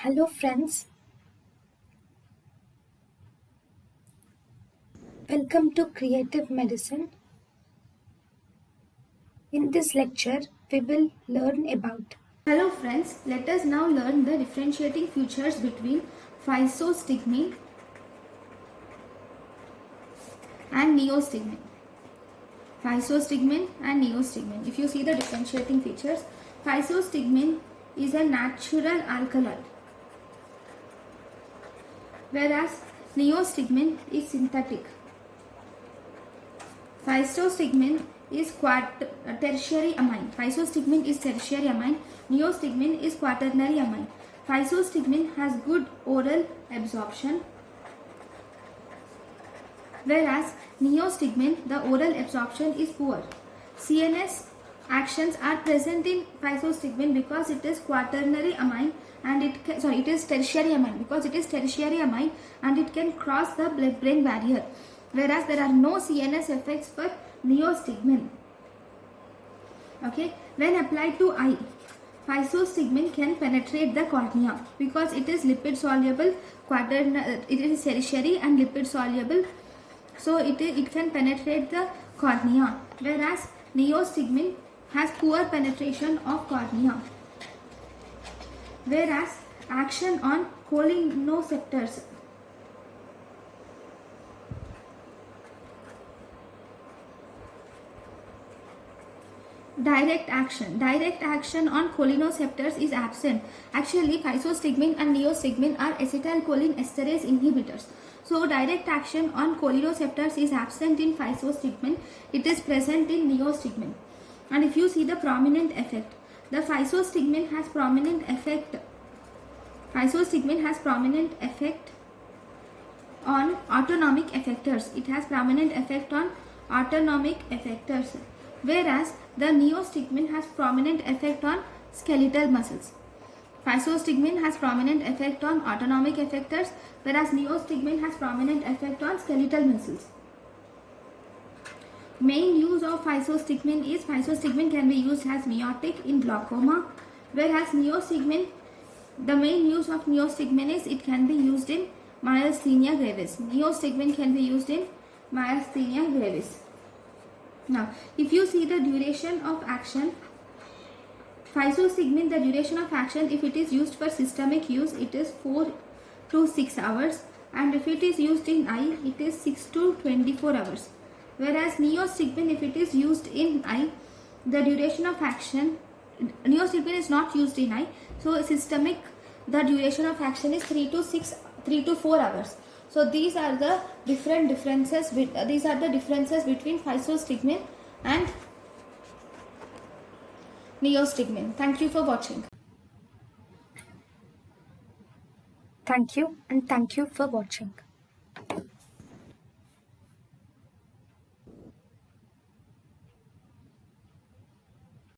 Hello friends, welcome to Creative Medicine. In this lecture, we will learn about. Hello friends, let us now learn the differentiating features between physostigmine and neostigmine. Physostigmine and neostigmine. If you see the differentiating features, physostigmine is a natural alkaloid, whereas neostigmine is synthetic. Physostigmine is tertiary amine. Physostigmine is tertiary amine. Neostigmine is quaternary amine. Physostigmine has good oral absorption, whereas neostigmine, the oral absorption is poor. CNS actions are present in physostigmine because it is quaternary amine and it is tertiary amine because it is tertiary amine and it can cross the blood-brain barrier. Whereas there are no CNS effects for neostigmine. Okay, when applied to eye, physostigmine can penetrate the cornea because it is lipid soluble, it is tertiary and lipid soluble, so it can penetrate the cornea. Whereas neostigmine has poor penetration of cornea. Whereas action on cholineceptors. Direct action on cholineceptors is absent. Actually, physostigmine and neostigmine are acetylcholine esterase inhibitors. So, direct action on cholineceptors is absent in physostigmine. It is present in neostigmine. And if you see the prominent effect, the physostigmine has prominent effect. Physostigmine has prominent effect on autonomic effectors. It has prominent effect on autonomic effectors. Whereas the neostigmine has prominent effect on skeletal muscles. Physostigmine has prominent effect on autonomic effectors, whereas neostigmine has prominent effect on skeletal muscles. Main use of physostigmine is physostigmine can be used as miotic in glaucoma, whereas neostigmine, the main use of neostigmine is it can be used in myasthenia gravis. Neostigmine can be used in myasthenia gravis. Now, if you see the duration of action, physostigmine, the duration of action, if it is used for systemic use, it is 4 to 6 hours, and if it is used in eye, it is 6 to 24 hours. Whereas neostigmine, if it is used in eye, the duration of action, neostigmine is not used in eye, so systemic, the duration of action is 3 to 4 hours. So these are the differences between physostigmine and neostigmine. Thank you for watching. Thank you and thank you for watching.